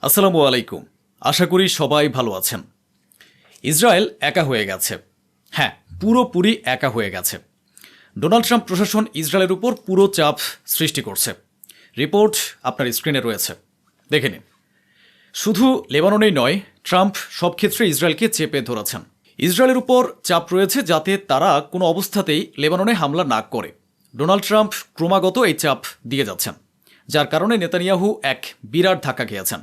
আসসালামু আলাইকুম। আশা করি সবাই ভালো আছেন। ইসরায়েল একা হয়ে গেছে। হ্যাঁ, পুরোপুরি একা হয়ে গেছে। ডোনাল্ড ট্রাম্প প্রশাসন ইসরায়েলের উপর পুরো চাপ সৃষ্টি করছে। রিপোর্ট আপনার স্ক্রিনে রয়েছে, দেখে নিন। শুধু লেবাননেই নয়, ট্রাম্প সব ক্ষেত্রে ইসরায়েলকে চেপে ধরেছেন। ইসরায়েলের উপর চাপ রয়েছে যাতে তারা কোনো অবস্থাতেই লেবাননে হামলা না করে। ডোনাল্ড ট্রাম্প ক্রমাগত এই চাপ দিয়ে যাচ্ছেন, যার কারণে নেতানিয়াহু এক বিরাট ধাক্কা খেয়েছেন।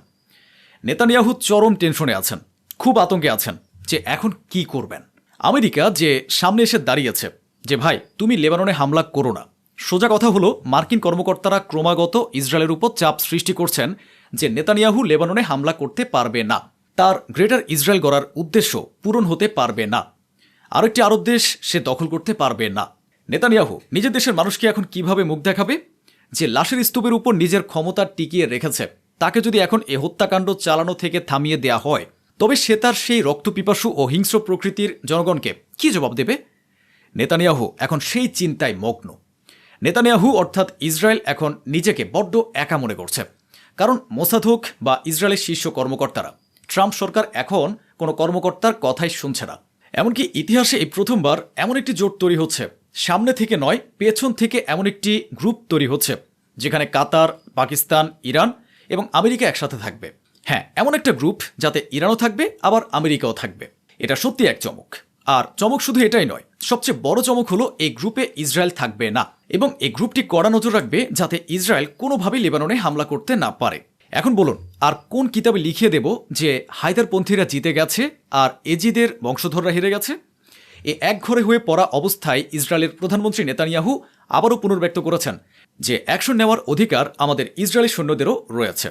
নেতানিয়াহু চরম টেনশনে আছেন, খুব আতঙ্কে আছেন যে এখন কি করবেন। আমেরিকা যে সামনে এসে দাঁড়িয়েছে যে ভাই তুমি লেবাননে হামলা করো না। সোজা কথা হলো, মার্কিন কর্মকর্তারা ক্রমাগত ইসরায়েলের উপর চাপ সৃষ্টি করছেন যে নেতানিয়াহু লেবাননে হামলা করতে পারবে না, তার গ্রেটার ইসরায়েল গড়ার উদ্দেশ্য পূরণ হতে পারবে না, আরেকটি আরব দেশ সে দখল করতে পারবে না। নেতানিয়াহু নিজের দেশের মানুষকে এখন কিভাবে মুখ দেখাবে? যে লাশের স্তূপের উপর নিজের ক্ষমতা টিকিয়ে রেখেছে, তাকে যদি এখন এ হত্যাকাণ্ড চালানো থেকে থামিয়ে দেয়া হয়, তবে সে তার সেই রক্তপিপাসু ও হিংস্র প্রকৃতির জনগণকে কি জবাব দেবে? নেতানিয়াহু এখন সেই চিন্তায় মগ্ন। নেতানিয়াহু অর্থাৎ ইসরায়েল এখন নিজেকে বড্ড একা মনে করছে, কারণ মোসাদ হোক বা ইসরায়েলের শীর্ষ কর্মকর্তারা, ট্রাম্প সরকার এখন কোনো কর্মকর্তার কথাই শুনছে না। এমনকি ইতিহাসে এই প্রথমবার এমন একটি জোট তৈরি হচ্ছে, সামনে থেকে নয় পেছন থেকে এমন একটি গ্রুপ তৈরি হচ্ছে যেখানে কাতার, পাকিস্তান, ইরান এবং আমেরিকা একসাথে থাকবে। হ্যাঁ, এমন একটা গ্রুপ যাতে ইরানও থাকবে আবার আমেরিকাও থাকবে। এটা সত্যি এক চমক। আর চমক শুধু এটাই নয়, সবচেয়ে বড় চমক হলো এই গ্রুপে ইসরায়েল থাকবে না, এবং এই গ্রুপটি কড়া নজর রাখবে যাতে ইসরায়েল কোনোভাবেই লেবাননে হামলা করতে না পারে। এখন বলুন, আর কোন কিতাবে লিখিয়ে দেব যে হায়দারপন্থীরা জিতে গেছে আর এজিদের বংশধররা হেরে গেছে? এ একঘরে হয়ে পড়া অবস্থায় ইসরায়েলের প্রধানমন্ত্রী নেতানিয়াহু আবারও পুনর্ব্যক্ত করেছেন যে অ্যাকশন নেওয়ার অধিকার আমাদের ইসরায়েলি সৈন্যদেরও রয়েছে।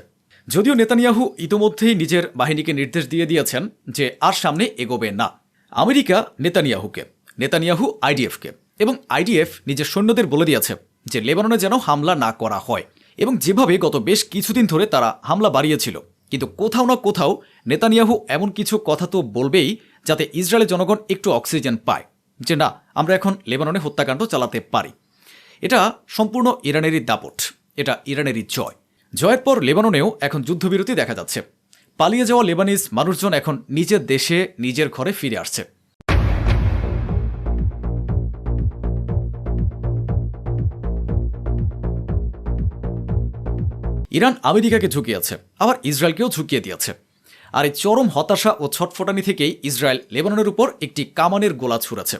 যদিও নেতানিয়াহু ইতোমধ্যেই নিজের বাহিনীকে নির্দেশ দিয়ে দিয়েছেন যে আর সামনে এগোবে না। আমেরিকা নেতানিয়াহুকে, নেতানিয়াহু আইডিএফকে, এবং আইডিএফ নিজের সৈন্যদের বলে দিয়েছে যে লেবাননে যেন হামলা না করা হয়। এবং যেভাবে গত বেশ কিছুদিন ধরে তারা হামলা বাড়িয়েছিল, কিন্তু কোথাও না কোথাও নেতানিয়াহু এমন কিছু কথা তো বলবেই যাতে ইসরায়েলের জনগণ একটু অক্সিজেন পায় যে না, আমরা এখন লেবাননে হত্যাকাণ্ড চালাতে পারি। এটা সম্পূর্ণ ইরানেরই দাপট, এটা ইরানেরই জয়। জয়ের পর লেবাননেও এখন যুদ্ধবিরতি দেখা যাচ্ছে। পালিয়ে যাওয়া লেবানিজ মানুষজন এখন নিজের দেশে নিজের ঘরে ফিরে আসছে। ইরান আমেরিকাকে ঝুঁকিয়েছে, আবার ইসরায়েলকেও ঝুঁকিয়ে দিয়েছে। আর এই চরম হতাশা ও ছটফটানি থেকেই ইসরায়েল লেবাননের উপর একটি কামানের গোলা ছুঁড়েছে।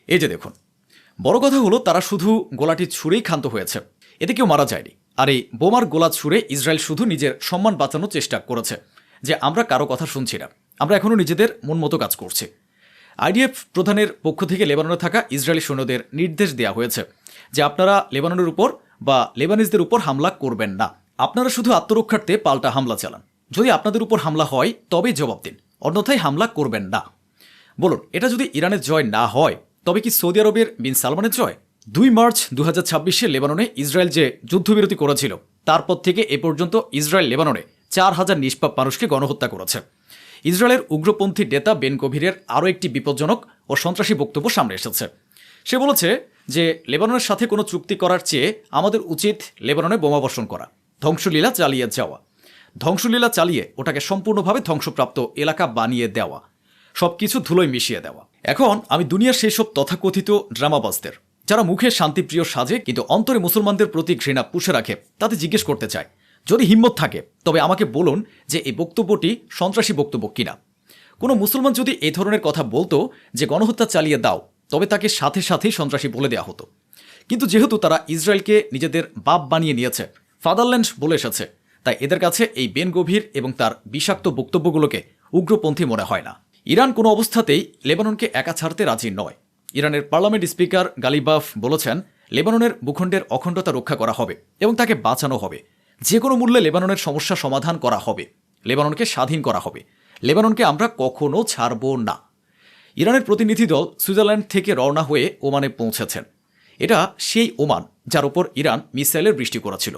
এই যে দেখুন, বড় কথা হলো তারা শুধু গোলাটি ছুঁড়েই ক্ষান্ত হয়েছে, এতে কেউ মারা যায়নি। আর এই বোমার গোলা ছুঁড়ে ইসরায়েল শুধু নিজের সম্মান বাঁচানোর চেষ্টা করেছে যে আমরা কারো কথা শুনছি না, আমরা এখনও নিজেদের মন মতো কাজ করছি। আইডিএফ প্রধানের পক্ষ থেকে লেবাননে থাকা ইসরায়েলি সৈন্যদের নির্দেশ দেওয়া হয়েছে যে আপনারা লেবাননের উপর বা লেবানিজদের উপর হামলা করবেন না, আপনারা শুধু আত্মরক্ষার্থে পাল্টা হামলা চালান। যদি আপনাদের উপর হামলা হয় তবে জবাব দিন, অন্যথায় হামলা করবেন না। বলুন, এটা যদি ইরানের জয় না হয় তবে কি সৌদি আরবের বিন সালমানের জয়? 2 মার্চ 2026 লেবাননে ইসরায়েল যে যুদ্ধবিরতি করেছিল, তারপর থেকে এ পর্যন্ত ইসরায়েল লেবাননে 4000 নিষ্পাপ মানুষকে গণহত্যা করেছে। ইসরায়েলের উগ্রপন্থী নেতা বেন গভিরের আরও একটি বিপজ্জনক ও সন্ত্রাসী বক্তব্য সামনে এসেছে। সে বলেছে যে লেবাননের সাথে কোনো চুক্তি করার চেয়ে আমাদের উচিত লেবাননে বোমাবর্ষণ করা, ধ্বংসলীলা চালিয়ে যাওয়া, ধ্বংসলীলা চালিয়ে ওটাকে সম্পূর্ণভাবে ধ্বংসপ্রাপ্ত এলাকা বানিয়ে দেওয়া, সবকিছু ধুলোয় মিশিয়ে দেওয়া। এখন আমি দুনিয়ার সেই সব তথাকথিত ড্রামাবাজদের, যারা মুখে শান্তিপ্রিয় সাজে কিন্তু অন্তরে মুসলমানদের প্রতি ঘৃণা পুষে রাখে, তাতে জিজ্ঞেস করতে চায়, যদি হিম্মত থাকে তবে আমাকে বলুন যে এই বক্তব্যটি সন্ত্রাসী বক্তব্য কিনা। কোনো মুসলমান যদি এই ধরনের কথা বলতো যে গণহত্যা চালিয়ে দাও, তবে তাকে সাথে সাথেই সন্ত্রাসী বলে দেওয়া হতো। কিন্তু যেহেতু তারা ইসরায়েলকে নিজেদের বাপ বানিয়ে নিয়েছে, ফাদারল্যান্ড বলে এসেছে, তাই এদের কাছে এই বেন গভীর এবং তার বিষাক্ত বক্তব্যগুলোকে উগ্রপন্থী মনে হয় না। ইরান কোনো অবস্থাতেই লেবাননকে একা ছাড়তে রাজি নয়। ইরানের পার্লামেন্ট স্পিকার গালিবাফ বলেছেন, লেবাননের ভূখণ্ডের অখণ্ডতা রক্ষা করা হবে এবং তাকে বাঁচানো হবে। যে কোনো মূল্যে লেবাননের সমস্যা সমাধান করা হবে, লেবাননকে স্বাধীন করা হবে, লেবাননকে আমরা কখনো ছাড়ব না। ইরানের প্রতিনিধি দল সুইজারল্যান্ড থেকে রওনা হয়ে ওমানে পৌঁছেছেন। এটা সেই ওমান যার উপর ইরান মিসাইলের বৃষ্টি করেছিল,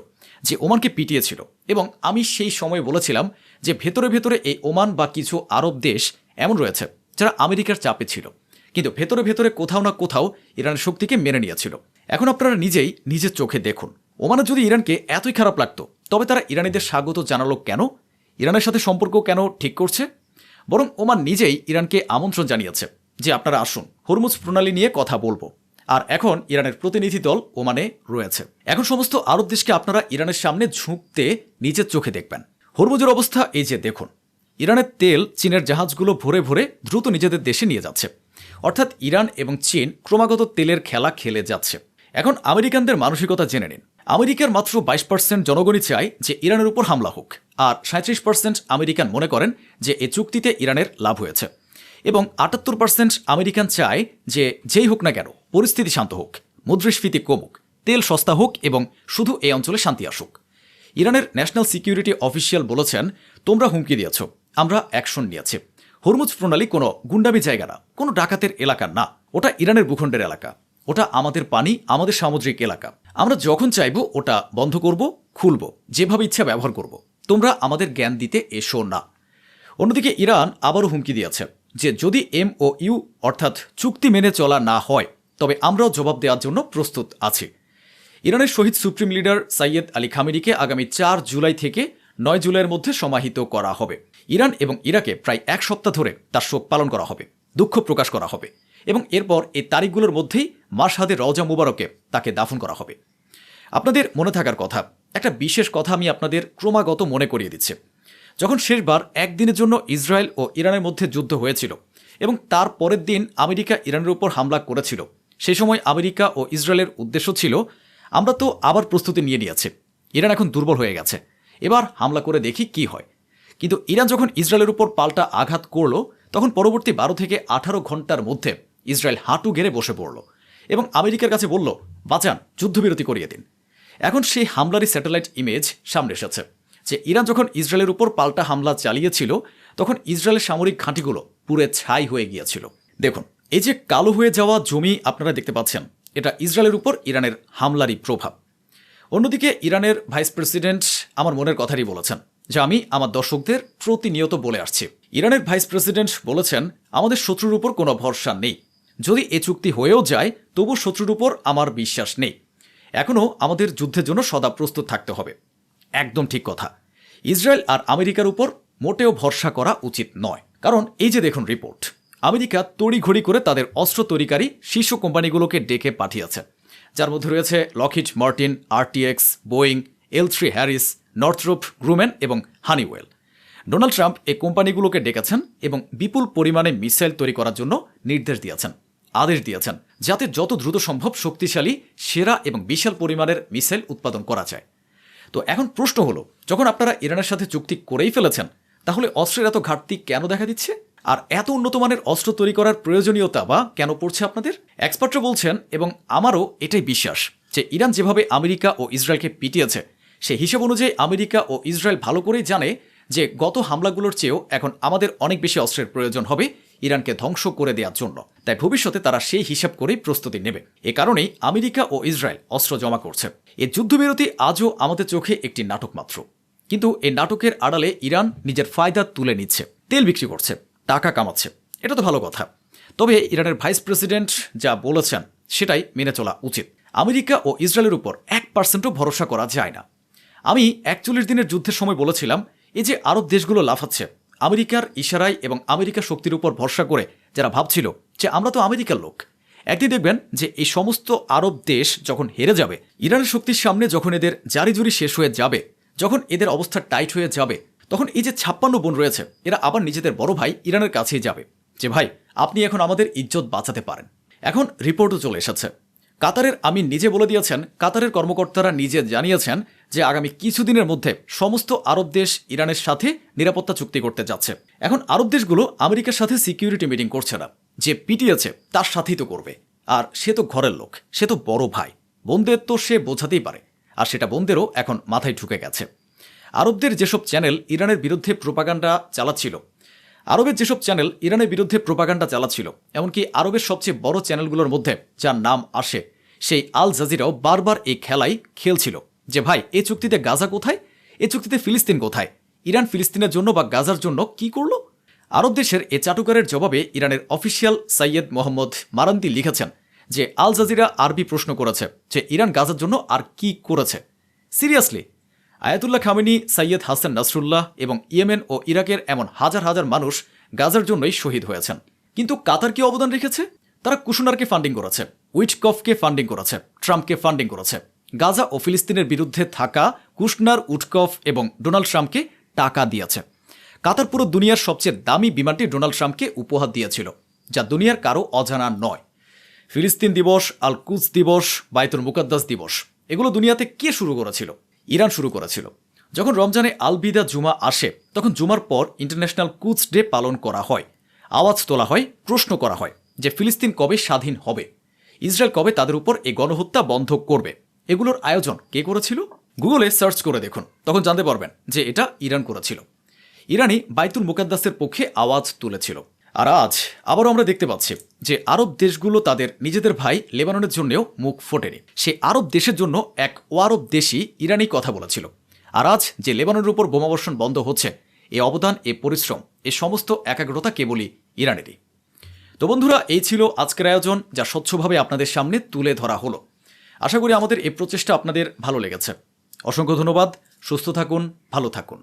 যে ওমানকে পিটিয়েছিল। এবং আমি সেই সময় বলেছিলাম যে ভেতরে ভেতরে এই ওমান বা কিছু আরব দেশ এমন রয়েছে যারা আমেরিকার চাপে ছিল, কিন্তু ভেতরে ভেতরে কোথাও না কোথাও ইরানের শক্তিকে মেনে নিয়েছিল। এখন আপনারা নিজেই নিজের চোখে দেখুন, ওমানে যদি ইরানকে এতই খারাপ লাগতো তবে তারা ইরানিদের স্বাগত জানালো কেন? ইরানের সাথে সম্পর্ক কেন ঠিক করছে? বরং ওমান নিজেই ইরানকে আমন্ত্রণ জানিয়েছে যে আপনারা আসুন, হরমুজ প্রণালী নিয়ে কথা বলবো। আর এখন ইরানের প্রতিনিধি দল ওমানে রয়েছে। এখন সমস্ত আরব দেশকে আপনারা ইরানের সামনে ঝুঁকতে নিজের চোখে দেখবেন। হরমুজের অবস্থা এই যে দেখুন, ইরানের তেল চীনের জাহাজগুলো ভরে ভরে দ্রুত নিজেদের দেশে নিয়ে যাচ্ছে। অর্থাৎ ইরান এবং চীন ক্রমাগত তেলের খেলা খেলে যাচ্ছে। এখন আমেরিকানদের মানসিকতা জেনে নিন। আমেরিকার মাত্র 22% জনগণই চায় যে ইরানের উপর হামলা হোক, আর 37% আমেরিকান মনে করেন যে এই চুক্তিতে ইরানের লাভ হয়েছে, এবং 78% আমেরিকান চায় যে যেই হোক না কেন পরিস্থিতি শান্ত হোক, মুদ্রাস্ফীতি কমুক, তেল সস্তা হোক এবং শুধু এই অঞ্চলে শান্তি আসুক। ইরানের ন্যাশনাল সিকিউরিটি অফিসিয়াল বলেছেন, তোমরা হুমকি দিয়েছ, আমরা অ্যাকশন নিয়েছি। হরমুজ প্রণালী কোনো গুন্ডামি জায়গা না, কোনো ডাকাতের এলাকা না, ওটা ইরানের ভূখণ্ডের এলাকা, ওটা আমাদের পানি, আমাদের সামুদ্রিক এলাকা। আমরা যখন চাইব ওটা বন্ধ করব, খুলব, যেভাবে ইচ্ছা ব্যবহার করব। তোমরা আমাদের জ্ঞান দিতে এসো না। অন্যদিকে ইরান আবারও হুমকি দিয়েছে যে যদি MOU অর্থাৎ চুক্তি মেনে চলা না হয় তবে আমরাও জবাব দেওয়ার জন্য প্রস্তুত আছি। ইরানের শহীদ সুপ্রিম লিডার সাইয়েদ আলী খামেনিকে আগামী 4 জুলাই থেকে 9 জুলাইয়ের মধ্যে সমাহিত করা হবে। ইরান এবং ইরাকে প্রায় 1 সপ্তাহ ধরে তার শোক পালন করা হবে, দুঃখ প্রকাশ করা হবে, এবং এরপর এই তারিখগুলোর মধ্যেই মাশহাদে রওজা মুবারকে তাকে দাফন করা হবে। আপনাদের মনে থাকার কথা, একটা বিশেষ কথা আমি আপনাদের ক্রমাগত মনে করিয়ে দিচ্ছি। যখন শেষবার একদিনের জন্য ইসরায়েল ও ইরানের মধ্যে যুদ্ধ হয়েছিল এবং তার পরের দিন আমেরিকা ইরানের উপর হামলা করেছিল, সেই সময় আমেরিকা ও ইসরায়েলের উদ্দেশ্য ছিল, আমরা তো আবার প্রস্তুতি নিয়ে নিয়েছি, ইরান এখন দুর্বল হয়ে গেছে, এবার হামলা করে দেখি কি হয়। কিন্তু ইরান যখন ইসরায়েলের উপর পাল্টা আঘাত করল, তখন পরবর্তী 12 থেকে 18 ঘন্টার মধ্যে ইসরায়েল হাঁটু গেড়ে বসে পড়ল এবং আমেরিকার কাছে বলল, বাঁচান, যুদ্ধবিরতি করিয়ে দিন। এখন সেই হামলারই স্যাটেলাইট ইমেজ সামনে এসেছে যে ইরান যখন ইসরায়েলের উপর পাল্টা হামলা চালিয়েছিল তখন ইসরায়েলের সামরিক ঘাঁটিগুলো পুরে ছাই হয়ে গিয়েছিল। দেখুন, এই যে কালো হয়ে যাওয়া জমি আপনারা দেখতে পাচ্ছেন, এটা ইসরায়েলের উপর ইরানের হামলারই প্রভাব। অন্যদিকে ইরানের ভাইস প্রেসিডেন্ট আমার মনের কথাই বলেছেন, যা আমি আমার দর্শকদের প্রতিনিয়ত বলে আসছি। ইরানের ভাইস প্রেসিডেন্ট বলেছেন, আমাদের শত্রুর উপর কোনো ভরসা নেই, যদি এ চুক্তি হয়েও যায় তবু শত্রুর উপর আমার বিশ্বাস নেই, এখনও আমাদের যুদ্ধের জন্য সদা প্রস্তুত থাকতে হবে। একদম ঠিক কথা। ইসরায়েল আর আমেরিকার উপর মোটেও ভরসা করা উচিত নয়, কারণ এই যে দেখুন রিপোর্ট, আমেরিকা তড়িঘড়ি করে তাদের অস্ত্র তৈরিকারী শীর্ষ কোম্পানিগুলোকে ডেকে পাঠিয়েছে, যার মধ্যে রয়েছে Lockheed Martin, RTX, Boeing, L3 Harris, Northrop Grumman এবং হানিওয়েল। ডোনাল্ড ট্রাম্প এই কোম্পানিগুলোকে ডেকেছেন এবং বিপুল পরিমাণে মিসাইল তৈরি করার জন্য নির্দেশ দিয়েছেন, আদেশ দিয়েছেন, যাতে যত দ্রুত সম্ভব শক্তিশালী, সেরা এবং বিশাল পরিমাণের মিসাইল উৎপাদন করা যায়। তো এখন প্রশ্ন হলো, যখন আপনারা ইরানের সাথে চুক্তি করেই ফেলেছেন, তাহলে অস্ত্রের এত ঘাটতি কেন দেখা দিচ্ছে? আর এত উন্নত মানের অস্ত্র তৈরি করার প্রয়োজনীয়তা বা কেন পড়ছে আপনাদের? এক্সপার্টরা বলছেন, এবং আমারও এটাই বিশ্বাস, যে ইরান যেভাবে আমেরিকা ও ইসরায়েলকে পিটিয়েছে, সেই হিসেব অনুযায়ী আমেরিকা ও ইসরায়েল ভালো করেই জানে যে গত হামলাগুলোর চেয়েও এখন আমাদের অনেক বেশি অস্ত্রের প্রয়োজন হবে ইরানকে ধ্বংস করে দেওয়ার জন্য। তাই ভবিষ্যতে তারা সেই হিসাব করেই প্রস্তুতি নেবে। এ কারণেই আমেরিকা ও ইসরায়েল অস্ত্র জমা করছে। এই যুদ্ধবিরতি আজও আমাদের চোখে একটি নাটক মাত্র, কিন্তু এই নাটকের আড়ালে ইরান নিজের ফায়দা তুলে নিচ্ছে, তেল বিক্রি করছে, টাকা কামাচ্ছে, এটা তো ভালো কথা। তবে ইরানের ভাইস প্রেসিডেন্ট যা বলেছেন সেটাই মেনে চলা উচিত। আমেরিকা ও ইসরায়েলের উপর 1%ও ভরসা করা যায় না। আমি 41 দিনের যুদ্ধের সময় বলেছিলাম, এই যে আরব দেশগুলো লাফাচ্ছে, আমেরিকার ইশারায় এবং আমেরিকা শক্তির উপর ভরসা করে যারা ভাবছিল যে আমরা তো আমেরিকার লোক, একদিন দেখবেন যে এই সমস্ত আরব দেশ যখন হেরে যাবে, ইরানের শক্তির সামনে যখন এদের জারিজুরি শেষ হয়ে যাবে, যখন এদের অবস্থা টাইট হয়ে যাবে, তখন এই যে 56 বোন রয়েছে, এরা আবার নিজেদের বড় ভাই ইরানের কাছেই যাবে যে ভাই, আপনি এখন আমাদের ইজ্জত বাঁচাতে পারেন। এখন রিপোর্টও চলে এসেছে, কাতারের আমির নিজে বলে দিয়েছেন, কাতারের কর্মকর্তারা নিজে জানিয়েছেন যে আগামী কিছুদিনের মধ্যে সমস্ত আরব দেশ ইরানের সাথে নিরাপত্তা চুক্তি করতে যাচ্ছে। এখন আরব দেশগুলো আমেরিকার সাথে সিকিউরিটি মিটিং করছে না, যে পিটিয়েছে তার সাথেই তো করবে, আর সে তো ঘরের লোক, সে তো বড় ভাই, বোনদের তো সে বোঝাতেই পারে, আর সেটা বোনদেরও এখন মাথায় ঢুকে গেছে। আরবদের যেসব চ্যানেল ইরানের বিরুদ্ধে প্রোপাগান্ডা চালাচ্ছিল, এমনকি আরবের সবচেয়ে বড় চ্যানেলগুলোর মধ্যে যার নাম আসে, সেই আল জাজিরাও বারবার এই খেলাই খেলছিল যে ভাই, এ চুক্তিতে গাজা কোথায়, এ চুক্তিতে ফিলিস্তিন কোথায়, ইরান ফিলিস্তিনের জন্য বা গাজার জন্য কি করলো? আরব দেশের এ চাটুকারের জবাবে ইরানের অফিসিয়াল সাইয়েদ মোহাম্মদ মারান্দি লিখেছেন যে আল জাজিরা আরবি প্রশ্ন করেছে যে ইরান গাজার জন্য আর কি করেছে। Seriously, Ayatollah Khamenei, Syed Hasan Nasrullah এবং ইয়েমেন ও ইরাকের এমন হাজার হাজার মানুষ গাজার জন্যই শহীদ হয়েছেন। কিন্তু কাতার কি অবদান রেখেছে? তারা কুশনারকে ফান্ডিং করেছে, উইটকফকে ফান্ডিং করেছে, ট্রাম্পকে ফান্ডিং করেছে। গাজা ও ফিলিস্তিনের বিরুদ্ধে থাকা কুশনার, উটকফ এবং ডোনাল্ড ট্রাম্পকে টাকা দিয়েছে। কাতার পুরো দুনিয়ার সবচেয়ে দামি বিমানটি ডোনাল্ড ট্রাম্পকে উপহার দিয়েছিল, যা দুনিয়ার কারো অজানা নয়। ফিলিস্তিন দিবস, আল কুদস দিবস, বায়তুল মুকাদ্দাস দিবস, এগুলো দুনিয়াতে কে শুরু করেছিল? ইরান শুরু করেছিল। যখন রমজানে আল বিদা জুমা আসে, তখন জুমার পর ইন্টারন্যাশনাল কুদস ডে পালন করা হয়। আওয়াজ তোলা হয়, প্রশ্ন করা হয় যে ফিলিস্তিন কবে স্বাধীন হবে, ইসরায়েল কবে তাদের উপর এই গণহত্যা বন্ধ করবে। এগুলোর আয়োজন কে করেছিল? গুগলে সার্চ করে দেখুন, তখন জানতে পারবেন যে এটা ইরান করেছিল। ইরানি বাইতুল মুকাদ্দাসের পক্ষে আওয়াজ তুলেছিল। আর আজ আবারও আমরা দেখতে পাচ্ছি যে আরব দেশগুলো তাদের নিজেদের ভাই লেবাননের জন্যও মুখ ফোটেনি। সে আরব দেশের জন্য এক ওয়ারব দেশই ইরানি কথা বলেছিল। আর আজ যে লেবাননের উপর বোমাবর্ষণ বন্ধ হচ্ছে, এ অবদান, এ পরিশ্রম, এ সমস্ত একাগ্রতা কেবলই ইরানেরই। তো বন্ধুরা, এই ছিল আজকের আয়োজন, যা স্বচ্ছভাবে আপনাদের সামনে তুলে ধরা হলো। আশা করি আমাদের এই প্রচেষ্টা আপনাদের ভালো লেগেছে। অসংখ্য ধন্যবাদ। সুস্থ থাকুন, ভালো থাকুন।